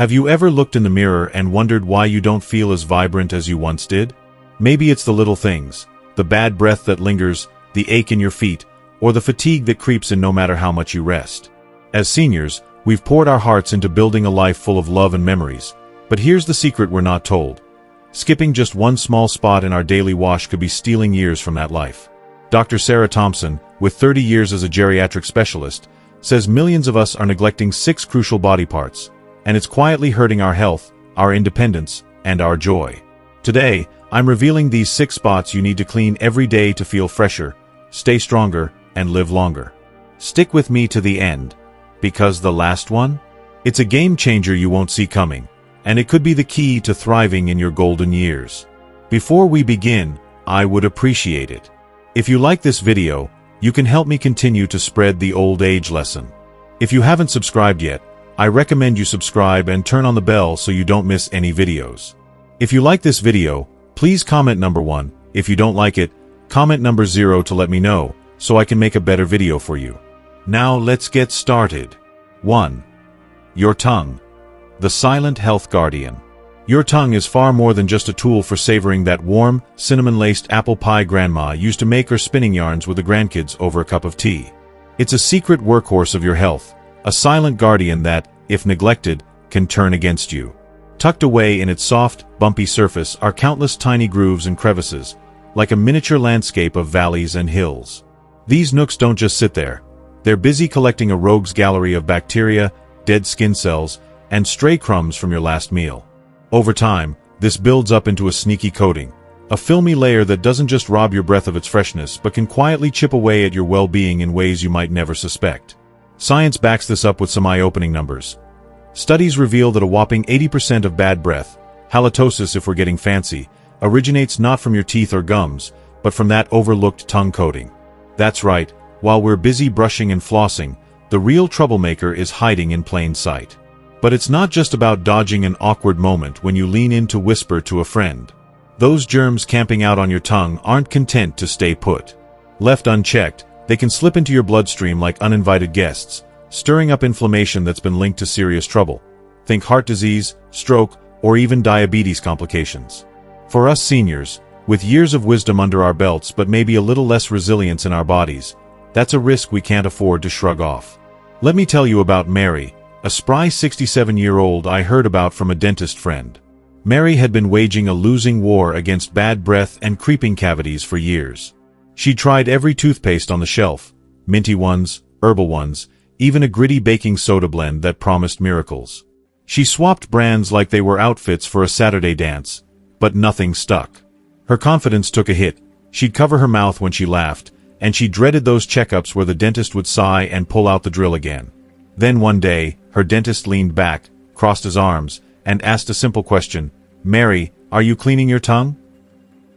Have you ever looked in the mirror and wondered why you don't feel as vibrant as you once did? Maybe it's the little things, the bad breath that lingers, the ache in your feet, or the fatigue that creeps in no matter how much you rest. As seniors, we've poured our hearts into building a life full of love and memories. But here's the secret we're not told. Skipping just one small spot in our daily wash could be stealing years from that life. Dr. Sarah Thompson, with 30 years as a geriatric specialist, says millions of us are neglecting 6 crucial body parts, and it's quietly hurting our health, our independence, and our joy. Today, I'm revealing these 6 spots you need to clean every day to feel fresher, stay stronger, and live longer. Stick with me to the end, because the last one? It's a game changer you won't see coming, and it could be the key to thriving in your golden years. Before we begin, I would appreciate it if you like this video. You can help me continue to spread the old age lesson. If you haven't subscribed yet, I recommend you subscribe and turn on the bell so you don't miss any videos. If you like this video, please comment number 1. If you don't like it, comment number 0 to let me know, so I can make a better video for you. Now let's get started. 1. Your tongue. The silent health guardian. Your tongue is far more than just a tool for savoring that warm, cinnamon-laced apple pie grandma used to make her spinning yarns with the grandkids over a cup of tea. It's a secret workhorse of your health, a silent guardian that, if neglected, can turn against you. Tucked away in its soft, bumpy surface are countless tiny grooves and crevices, like a miniature landscape of valleys and hills. These nooks don't just sit there. They're busy collecting a rogues gallery of bacteria, dead skin cells, and stray crumbs from your last meal. Over time, this builds up into a sneaky coating, a filmy layer that doesn't just rob your breath of its freshness but can quietly chip away at your well-being in ways you might never suspect. Science backs this up with some eye-opening numbers. Studies reveal that a whopping 80% of bad breath, halitosis if we're getting fancy, originates not from your teeth or gums, but from that overlooked tongue coating. That's right, while we're busy brushing and flossing, the real troublemaker is hiding in plain sight. But it's not just about dodging an awkward moment when you lean in to whisper to a friend. Those germs camping out on your tongue aren't content to stay put. Left unchecked, they can slip into your bloodstream like uninvited guests, stirring up inflammation that's been linked to serious trouble. Think heart disease, stroke, or even diabetes complications. For us seniors, with years of wisdom under our belts but maybe a little less resilience in our bodies, that's a risk we can't afford to shrug off. Let me tell you about Mary, a spry 67-year-old I heard about from a dentist friend. Mary had been waging a losing war against bad breath and creeping cavities for years. She tried every toothpaste on the shelf, minty ones, herbal ones, even a gritty baking soda blend that promised miracles. She swapped brands like they were outfits for a Saturday dance, but nothing stuck. Her confidence took a hit. She'd cover her mouth when she laughed, and she dreaded those checkups where the dentist would sigh and pull out the drill again. Then one day, her dentist leaned back, crossed his arms, and asked a simple question. "Mary, are you cleaning your tongue?"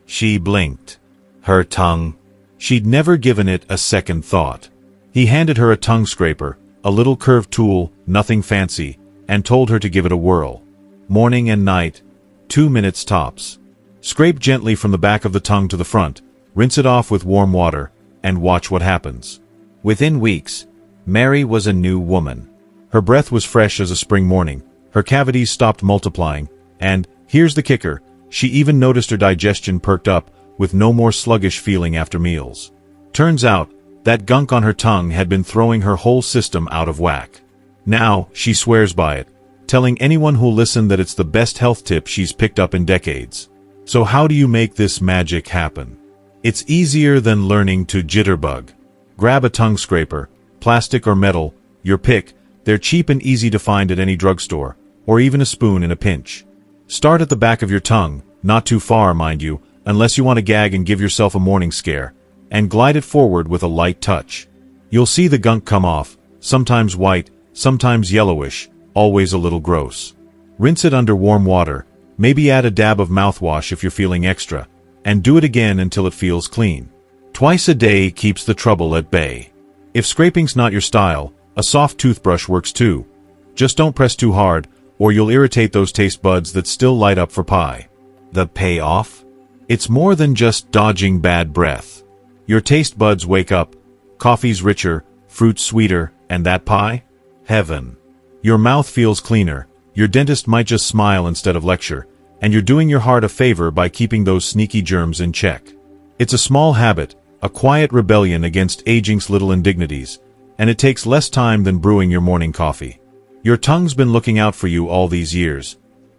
She blinked. Her tongue. She'd never given it a second thought. He handed her a tongue scraper, a little curved tool, nothing fancy, and told her to give it a whirl. Morning and night, 2 minutes tops. Scrape gently from the back of the tongue to the front, rinse it off with warm water, and watch what happens. Within weeks, Mary was a new woman. Her breath was fresh as a spring morning, her cavities stopped multiplying, and, here's the kicker, she even noticed her digestion perked up, with no more sluggish feeling after meals. Turns out, that gunk on her tongue had been throwing her whole system out of whack. Now, she swears by it, telling anyone who'll listen that it's the best health tip she's picked up in decades. So how do you make this magic happen? It's easier than learning to jitterbug. Grab a tongue scraper, plastic or metal, your pick. They're cheap and easy to find at any drugstore, or even a spoon in a pinch. Start at the back of your tongue, not too far, mind you, unless you want to gag and give yourself a morning scare, and glide it forward with a light touch. You'll see the gunk come off, sometimes white, sometimes yellowish, always a little gross. Rinse it under warm water, maybe add a dab of mouthwash if you're feeling extra, and do it again until it feels clean. Twice a day keeps the trouble at bay. If scraping's not your style, a soft toothbrush works too. Just don't press too hard, or you'll irritate those taste buds that still light up for pie. The payoff? It's more than just dodging bad breath. Your taste buds wake up. Coffee's richer, fruit's sweeter, and that pie? Heaven. Your mouth feels cleaner, Your dentist might just smile instead of lecture, and you're doing your heart a favor by keeping those sneaky germs in check. It's a small habit, a quiet rebellion against aging's little indignities, and it takes less time than brewing your morning coffee. Your tongue's been looking out for you all these years.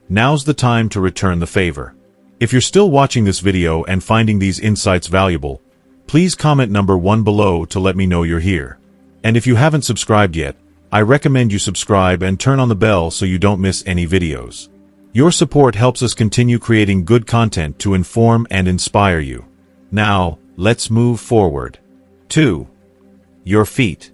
Now's the time to return the favor. If you're still watching this video and finding these insights valuable, please comment number 1 below to let me know you're here. And if you haven't subscribed yet, I recommend you subscribe and turn on the bell so you don't miss any videos. Your support helps us continue creating good content to inform and inspire you. Now, let's move forward. 2. Your feet.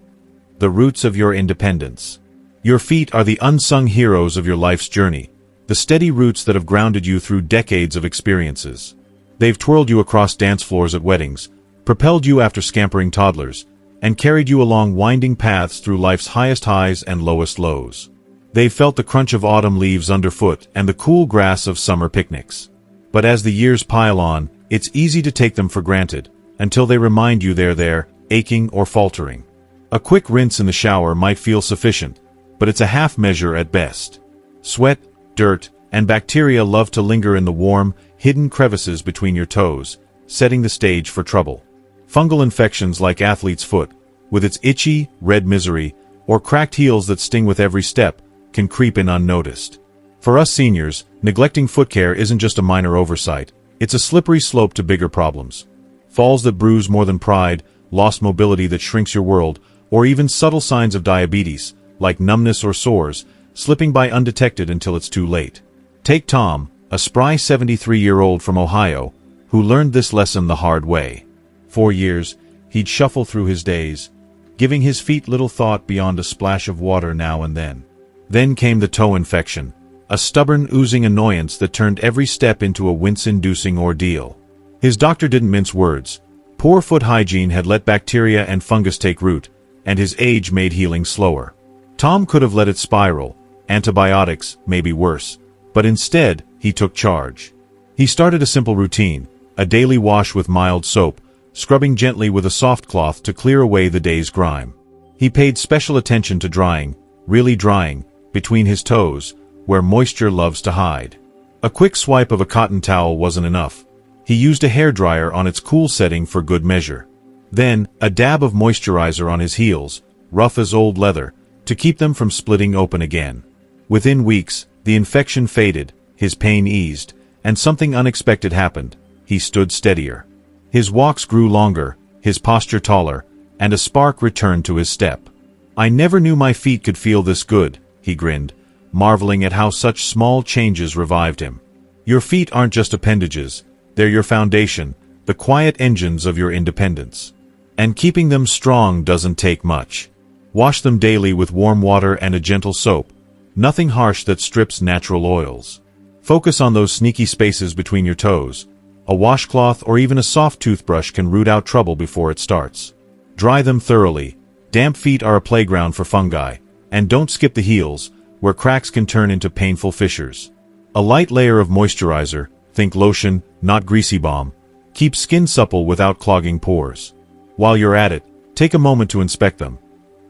The roots of your independence. Your feet are the unsung heroes of your life's journey, the steady roots that have grounded you through decades of experiences. They've twirled you across dance floors at weddings, propelled you after scampering toddlers, and carried you along winding paths through life's highest highs and lowest lows. They've felt the crunch of autumn leaves underfoot and the cool grass of summer picnics. But as the years pile on, it's easy to take them for granted, until they remind you they're there, aching or faltering. A quick rinse in the shower might feel sufficient, but it's a half measure at best. Sweat, dirt, and bacteria love to linger in the warm, hidden crevices between your toes, setting the stage for trouble. Fungal infections like athlete's foot, with its itchy, red misery, or cracked heels that sting with every step, can creep in unnoticed. For us seniors, neglecting foot care isn't just a minor oversight, it's a slippery slope to bigger problems. Falls that bruise more than pride, lost mobility that shrinks your world, or even subtle signs of diabetes, like numbness or sores, slipping by undetected until it's too late. Take Tom, a spry 73-year-old from Ohio, who learned this lesson the hard way. For years, he'd shuffle through his days, giving his feet little thought beyond a splash of water now and then. Then came the toe infection, a stubborn, oozing annoyance that turned every step into a wince-inducing ordeal. His doctor didn't mince words. Poor foot hygiene had let bacteria and fungus take root, and his age made healing slower. Tom could have let it spiral, antibiotics, maybe worse, but instead, he took charge. He started a simple routine, a daily wash with mild soap, scrubbing gently with a soft cloth to clear away the day's grime. He paid special attention to drying, really drying, between his toes, where moisture loves to hide. A quick swipe of a cotton towel wasn't enough. He used a hairdryer on its cool setting for good measure. Then, a dab of moisturizer on his heels, rough as old leather, to keep them from splitting open again. Within weeks, the infection faded, his pain eased, and something unexpected happened. He stood steadier. His walks grew longer, his posture taller, and a spark returned to his step. "I never knew my feet could feel this good," he grinned, marveling at how such small changes revived him. Your feet aren't just appendages, they're your foundation, the quiet engines of your independence. And keeping them strong doesn't take much. Wash them daily with warm water and a gentle soap, nothing harsh that strips natural oils. Focus on those sneaky spaces between your toes. A washcloth or even a soft toothbrush can root out trouble before it starts. Dry them thoroughly. Damp feet are a playground for fungi. And don't skip the heels, where cracks can turn into painful fissures. A light layer of moisturizer, think lotion, not greasy balm, keeps skin supple without clogging pores. While you're at it, take a moment to inspect them.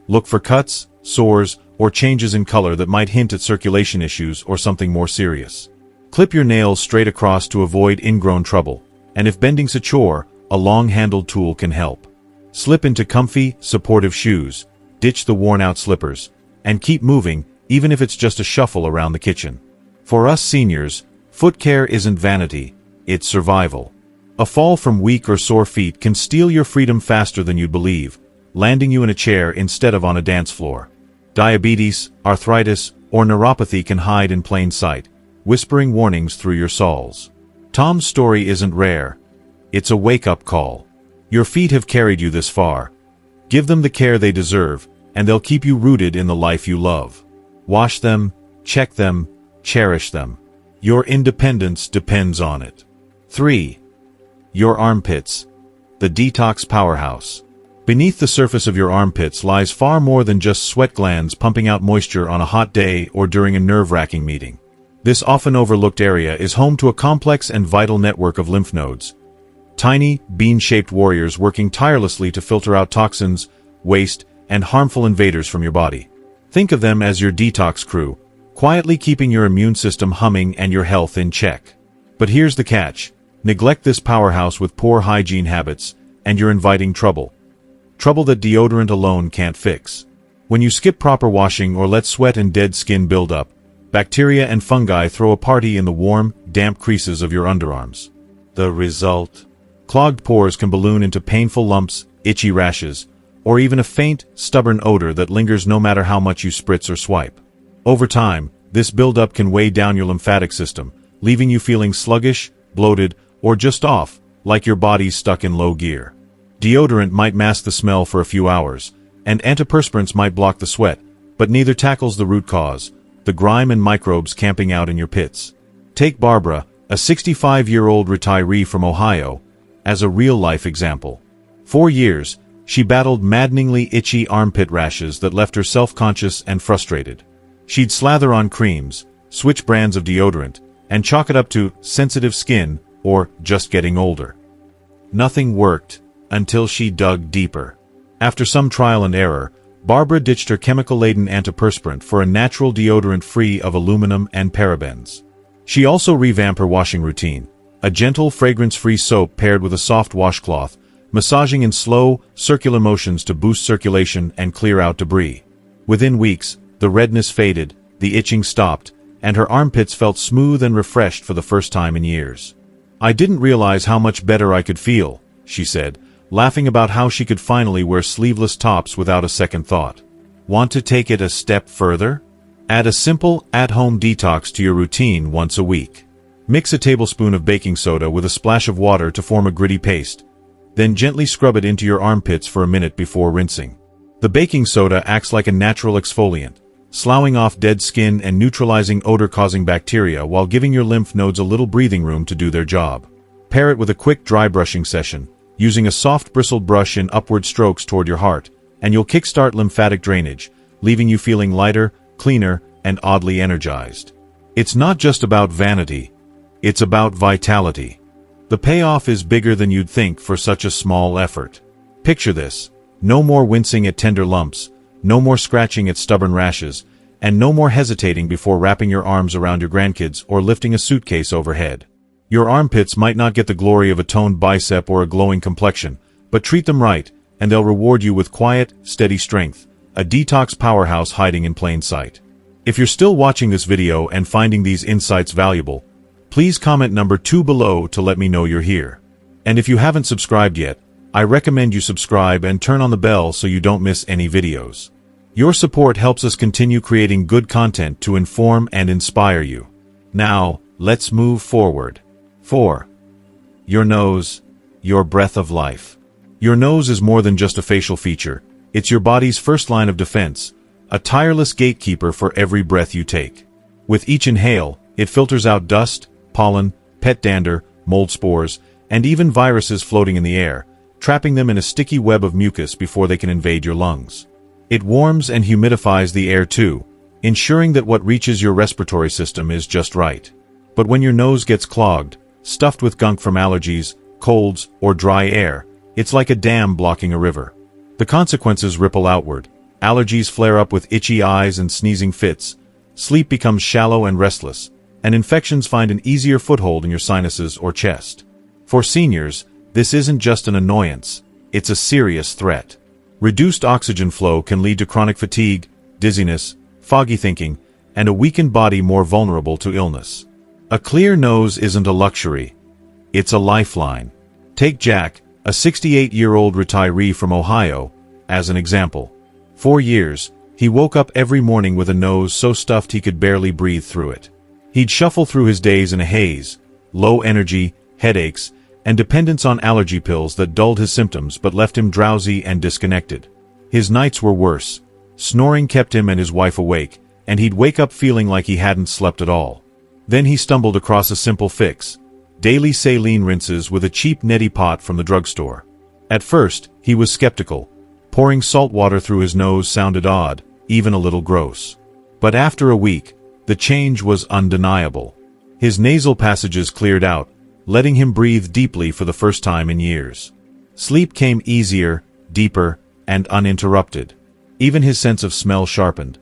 Look for cuts, sores, or changes in color that might hint at circulation issues or something more serious. Clip your nails straight across to avoid ingrown trouble, and if bending's a chore, a long-handled tool can help. Slip into comfy, supportive shoes, ditch the worn-out slippers, and keep moving, even if it's just a shuffle around the kitchen. For us seniors, foot care isn't vanity, it's survival. A fall from weak or sore feet can steal your freedom faster than you'd believe, landing you in a chair instead of on a dance floor. Diabetes, arthritis, or neuropathy can hide in plain sight, whispering warnings through your soles. Tom's story isn't rare. It's a wake-up call. Your feet have carried you this far. Give them the care they deserve, and they'll keep you rooted in the life you love. Wash them, check them, cherish them. Your independence depends on it. 3. Your armpits. The detox powerhouse. Beneath the surface of your armpits lies far more than just sweat glands pumping out moisture on a hot day or during a nerve-wracking meeting. This often overlooked area is home to a complex and vital network of lymph nodes. Tiny, bean-shaped warriors working tirelessly to filter out toxins, waste, and harmful invaders from your body. Think of them as your detox crew, quietly keeping your immune system humming and your health in check. But here's the catch. Neglect this powerhouse with poor hygiene habits, and you're inviting trouble. Trouble that deodorant alone can't fix. When you skip proper washing or let sweat and dead skin build up, bacteria and fungi throw a party in the warm, damp creases of your underarms. The result? Clogged pores can balloon into painful lumps, itchy rashes, or even a faint, stubborn odor that lingers no matter how much you spritz or swipe. Over time, this buildup can weigh down your lymphatic system, leaving you feeling sluggish, bloated, or just off, like your body's stuck in low gear. Deodorant might mask the smell for a few hours, and antiperspirants might block the sweat, but neither tackles the root cause, the grime and microbes camping out in your pits. Take Barbara, a 65-year-old retiree from Ohio, as a real-life example. For years, she battled maddeningly itchy armpit rashes that left her self-conscious and frustrated. She'd slather on creams, switch brands of deodorant, and chalk it up to sensitive skin or just getting older. Nothing worked until she dug deeper. After some trial and error, Barbara ditched her chemical-laden antiperspirant for a natural deodorant free of aluminum and parabens. She also revamped her washing routine, a gentle, fragrance-free soap paired with a soft washcloth, massaging in slow, circular motions to boost circulation and clear out debris. Within weeks, the redness faded, the itching stopped, and her armpits felt smooth and refreshed for the first time in years. "I didn't realize how much better I could feel," she said, laughing about how she could finally wear sleeveless tops without a second thought. Want to take it a step further? Add a simple, at-home detox to your routine once a week. Mix a tablespoon of baking soda with a splash of water to form a gritty paste. Then gently scrub it into your armpits for a minute before rinsing. The baking soda acts like a natural exfoliant, sloughing off dead skin and neutralizing odor-causing bacteria while giving your lymph nodes a little breathing room to do their job. Pair it with a quick dry brushing session, using a soft bristled brush in upward strokes toward your heart, and you'll kickstart lymphatic drainage, leaving you feeling lighter, cleaner, and oddly energized. It's not just about vanity. It's about vitality. The payoff is bigger than you'd think for such a small effort. Picture this. No more wincing at tender lumps, no more scratching at stubborn rashes, and no more hesitating before wrapping your arms around your grandkids or lifting a suitcase overhead. Your armpits might not get the glory of a toned bicep or a glowing complexion, but treat them right, and they'll reward you with quiet, steady strength, a detox powerhouse hiding in plain sight. If you're still watching this video and finding these insights valuable, please comment number 2 below to let me know you're here. And if you haven't subscribed yet, I recommend you subscribe and turn on the bell so you don't miss any videos. Your support helps us continue creating good content to inform and inspire you. Now, let's move forward. 4. Your nose, your breath of life. Your nose is more than just a facial feature. It's your body's first line of defense, a tireless gatekeeper for every breath you take. With each inhale, it filters out dust, pollen, pet dander, mold spores, and even viruses floating in the air, trapping them in a sticky web of mucus before they can invade your lungs. It warms and humidifies the air too, ensuring that what reaches your respiratory system is just right. But when your nose gets clogged, stuffed with gunk from allergies, colds, or dry air, it's like a dam blocking a river. The consequences ripple outward. Allergies flare up with itchy eyes and sneezing fits, sleep becomes shallow and restless, and infections find an easier foothold in your sinuses or chest. For seniors, this isn't just an annoyance, it's a serious threat. Reduced oxygen flow can lead to chronic fatigue, dizziness, foggy thinking, and a weakened body more vulnerable to illness. A clear nose isn't a luxury, it's a lifeline. Take Jack, a 68-year-old retiree from Ohio, as an example. For years, he woke up every morning with a nose so stuffed he could barely breathe through it. He'd shuffle through his days in a haze, low energy, headaches, and dependence on allergy pills that dulled his symptoms but left him drowsy and disconnected. His nights were worse. Snoring kept him and his wife awake, and he'd wake up feeling like he hadn't slept at all. Then he stumbled across a simple fix: daily saline rinses with a cheap neti pot from the drugstore. At first, he was skeptical. Pouring salt water through his nose sounded odd, even a little gross. But after a week, the change was undeniable. His nasal passages cleared out, letting him breathe deeply for the first time in years. Sleep came easier, deeper, and uninterrupted. Even his sense of smell sharpened.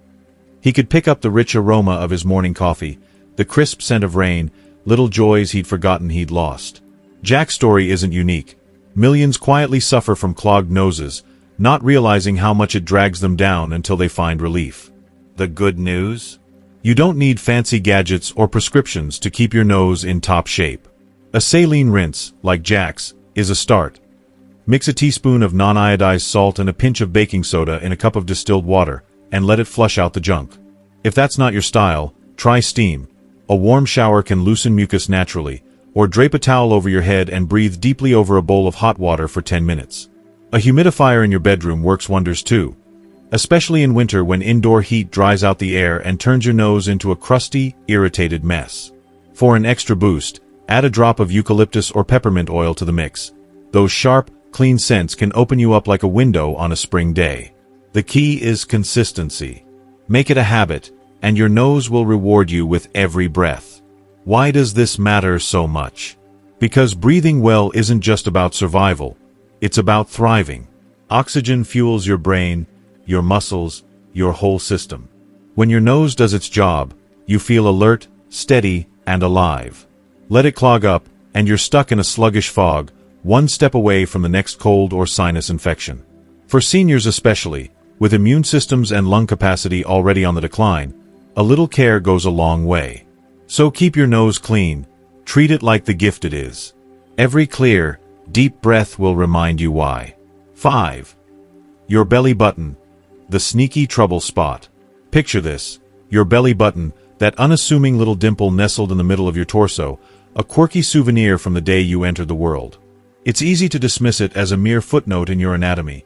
He could pick up the rich aroma of his morning coffee, the crisp scent of rain, little joys he'd forgotten he'd lost. Jack's story isn't unique. Millions quietly suffer from clogged noses, not realizing how much it drags them down until they find relief. The good news? You don't need fancy gadgets or prescriptions to keep your nose in top shape. A saline rinse, like Jack's, is a start. Mix a teaspoon of non-iodized salt and a pinch of baking soda in a cup of distilled water, and let it flush out the junk. If that's not your style, try steam. A warm shower can loosen mucus naturally, or drape a towel over your head and breathe deeply over a bowl of hot water for 10 minutes. A humidifier in your bedroom works wonders too, especially in winter when indoor heat dries out the air and turns your nose into a crusty, irritated mess. For an extra boost, add a drop of eucalyptus or peppermint oil to the mix. Those sharp, clean scents can open you up like a window on a spring day. The key is consistency. Make it a habit, and your nose will reward you with every breath. Why does this matter so much? Because breathing well isn't just about survival. It's about thriving. Oxygen fuels your brain, your muscles, your whole system. When your nose does its job, you feel alert, steady, and alive. Let it clog up, and you're stuck in a sluggish fog, one step away from the next cold or sinus infection. For seniors especially, with immune systems and lung capacity already on the decline, a little care goes a long way. So keep your nose clean. Treat it like the gift it is. Every clear, deep breath will remind you why. 5. Your belly button. The sneaky trouble spot. Picture this. Your belly button, that unassuming little dimple nestled in the middle of your torso, a quirky souvenir from the day you entered the world. It's easy to dismiss it as a mere footnote in your anatomy,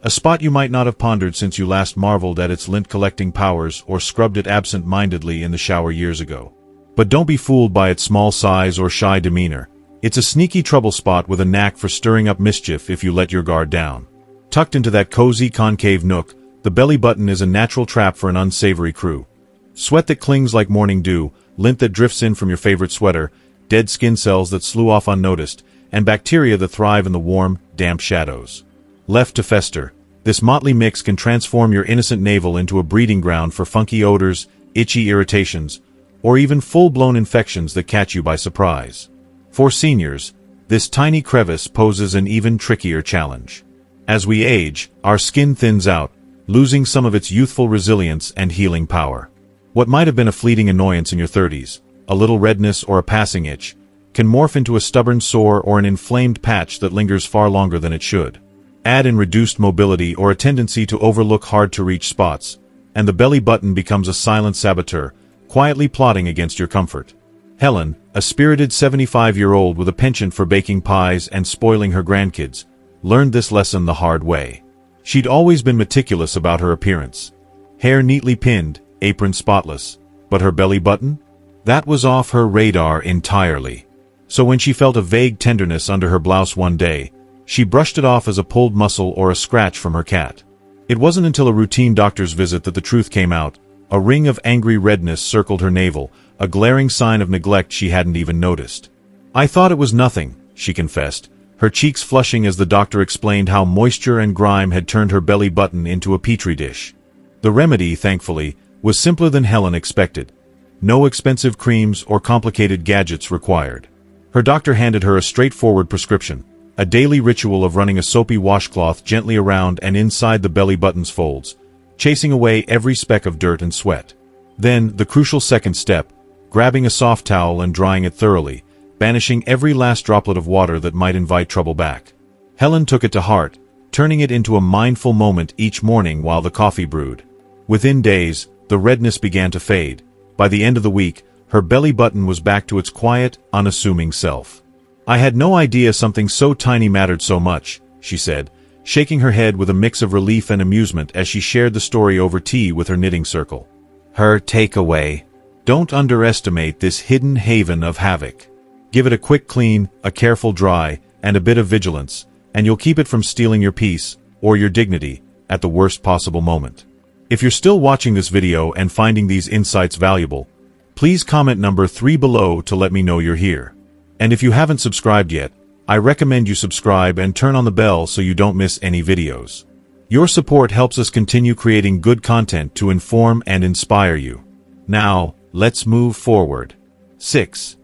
a spot you might not have pondered since you last marveled at its lint-collecting powers or scrubbed it absent-mindedly in the shower years ago. But don't be fooled by its small size or shy demeanor. It's a sneaky trouble spot with a knack for stirring up mischief if you let your guard down. Tucked into that cozy concave nook, the belly button is a natural trap for an unsavory crew. Sweat that clings like morning dew, lint that drifts in from your favorite sweater, dead skin cells that slew off unnoticed, and bacteria that thrive in the warm, damp shadows. Left to fester, this motley mix can transform your innocent navel into a breeding ground for funky odors, itchy irritations, or even full-blown infections that catch you by surprise. For seniors, this tiny crevice poses an even trickier challenge. As we age, our skin thins out, losing some of its youthful resilience and healing power. What might have been a fleeting annoyance in your 30s, a little redness or a passing itch, can morph into a stubborn sore or an inflamed patch that lingers far longer than it should. Add in reduced mobility or a tendency to overlook hard-to-reach spots, and the belly button becomes a silent saboteur, quietly plotting against your comfort. Helen, a spirited 75-year-old with a penchant for baking pies and spoiling her grandkids, learned this lesson the hard way. She'd always been meticulous about her appearance. Hair neatly pinned, apron spotless. But her belly button? That was off her radar entirely. So when she felt a vague tenderness under her blouse one day, she brushed it off as a pulled muscle or a scratch from her cat. It wasn't until a routine doctor's visit that the truth came out. A ring of angry redness circled her navel, a glaring sign of neglect she hadn't even noticed. "I thought it was nothing," she confessed, her cheeks flushing as the doctor explained how moisture and grime had turned her belly button into a petri dish. The remedy, thankfully, was simpler than Helen expected. No expensive creams or complicated gadgets required. Her doctor handed her a straightforward prescription, a daily ritual of running a soapy washcloth gently around and inside the belly button's folds, chasing away every speck of dirt and sweat. Then, the crucial second step, grabbing a soft towel and drying it thoroughly, banishing every last droplet of water that might invite trouble back. Helen took it to heart, turning it into a mindful moment each morning while the coffee brewed. Within days, the redness began to fade. By the end of the week, her belly button was back to its quiet, unassuming self. "I had no idea something so tiny mattered so much," she said, shaking her head with a mix of relief and amusement as she shared the story over tea with her knitting circle. Her takeaway: don't underestimate this hidden haven of havoc. Give it a quick clean, a careful dry, and a bit of vigilance, and you'll keep it from stealing your peace, or your dignity, at the worst possible moment. If you're still watching this video and finding these insights valuable, please comment number 3 below to let me know you're here. And if you haven't subscribed yet, I recommend you subscribe and turn on the bell so you don't miss any videos. Your support helps us continue creating good content to inform and inspire you. Now, let's move forward. 6.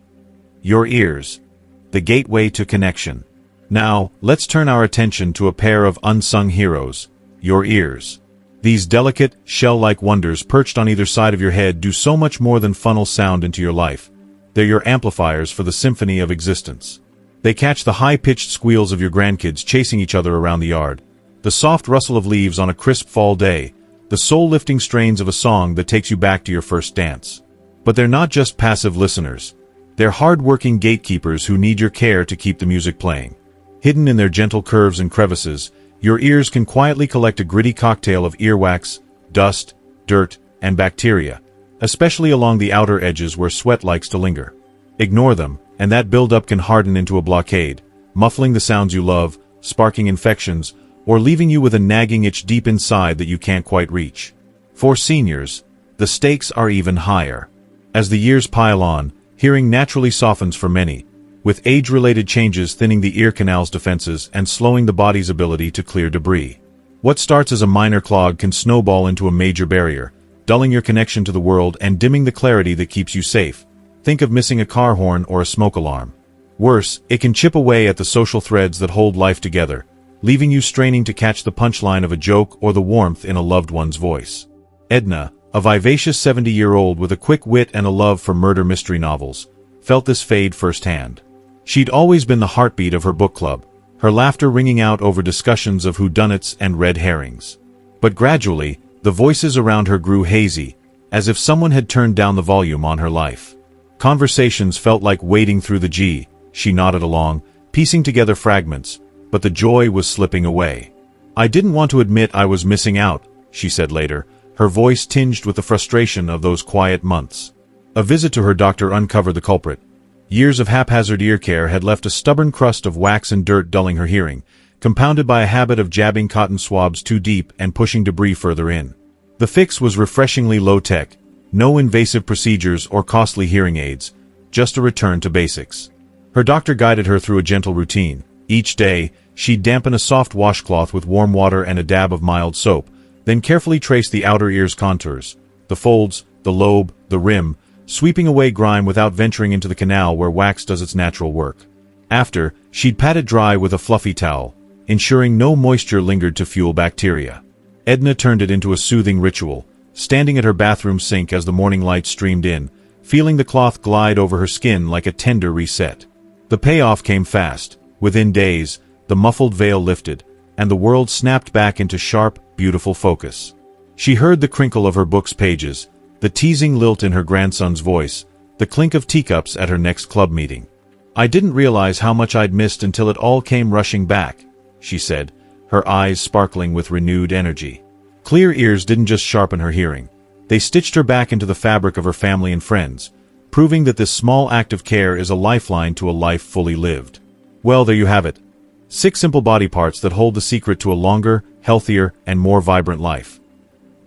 Your ears. The gateway to connection. Now, let's turn our attention to a pair of unsung heroes, your ears. These delicate, shell-like wonders perched on either side of your head do so much more than funnel sound into your life. They're your amplifiers for the symphony of existence. They catch the high-pitched squeals of your grandkids chasing each other around the yard, the soft rustle of leaves on a crisp fall day, the soul-lifting strains of a song that takes you back to your first dance. But they're not just passive listeners. They're hard-working gatekeepers who need your care to keep the music playing. Hidden in their gentle curves and crevices, your ears can quietly collect a gritty cocktail of earwax, dust, dirt, and bacteria, especially along the outer edges where sweat likes to linger. Ignore them, and that buildup can harden into a blockade, muffling the sounds you love, sparking infections, or leaving you with a nagging itch deep inside that you can't quite reach. For seniors, the stakes are even higher. As the years pile on, hearing naturally softens for many, with age-related changes thinning the ear canal's defenses and slowing the body's ability to clear debris. What starts as a minor clog can snowball into a major barrier, dulling your connection to the world and dimming the clarity that keeps you safe. Think of missing a car horn or a smoke alarm. Worse, it can chip away at the social threads that hold life together, leaving you straining to catch the punchline of a joke or the warmth in a loved one's voice. Edna, a vivacious 70-year-old with a quick wit and a love for murder mystery novels, felt this fade firsthand. She'd always been the heartbeat of her book club, her laughter ringing out over discussions of whodunits and red herrings. But gradually, the voices around her grew hazy, as if someone had turned down the volume on her life. Conversations felt like wading through the G. She nodded along, piecing together fragments, but the joy was slipping away. "I didn't want to admit I was missing out," she said later, her voice tinged with the frustration of those quiet months. A visit to her doctor uncovered the culprit. Years of haphazard ear care had left a stubborn crust of wax and dirt dulling her hearing, compounded by a habit of jabbing cotton swabs too deep and pushing debris further in. The fix was refreshingly low-tech, no invasive procedures or costly hearing aids, just a return to basics. Her doctor guided her through a gentle routine. Each day, she'd dampen a soft washcloth with warm water and a dab of mild soap, then carefully trace the outer ear's contours, the folds, the lobe, the rim, sweeping away grime without venturing into the canal where wax does its natural work. After, she'd pat it dry with a fluffy towel, ensuring no moisture lingered to fuel bacteria. Edna turned it into a soothing ritual, standing at her bathroom sink as the morning light streamed in, feeling the cloth glide over her skin like a tender reset. The payoff came fast. Within days, the muffled veil lifted, and the world snapped back into sharp, beautiful focus. She heard the crinkle of her book's pages, the teasing lilt in her grandson's voice, the clink of teacups at her next club meeting. "I didn't realize how much I'd missed until it all came rushing back," she said, her eyes sparkling with renewed energy. Clear ears didn't just sharpen her hearing. They stitched her back into the fabric of her family and friends, proving that this small act of care is a lifeline to a life fully lived. Well, there you have it. 6 simple body parts that hold the secret to a longer, healthier, and more vibrant life.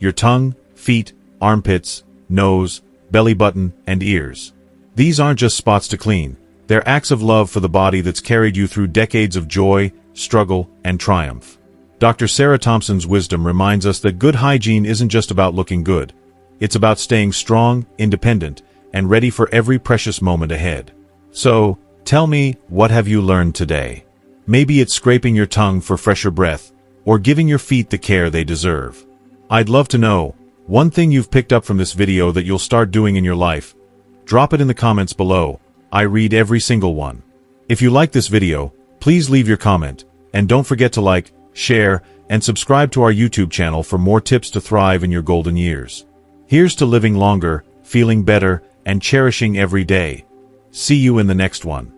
Your tongue, feet, armpits, nose, belly button, and ears. These aren't just spots to clean. They're acts of love for the body that's carried you through decades of joy, struggle, and triumph. Dr. Sarah Thompson's wisdom reminds us that good hygiene isn't just about looking good. It's about staying strong, independent, and ready for every precious moment ahead. So, tell me, what have you learned today? Maybe it's scraping your tongue for fresher breath, or giving your feet the care they deserve. I'd love to know, one thing you've picked up from this video that you'll start doing in your life. Drop it in the comments below. I read every single one. If you like this video, please leave your comment, and don't forget to like, share, and subscribe to our YouTube channel for more tips to thrive in your golden years. Here's to living longer, feeling better, and cherishing every day. See you in the next one.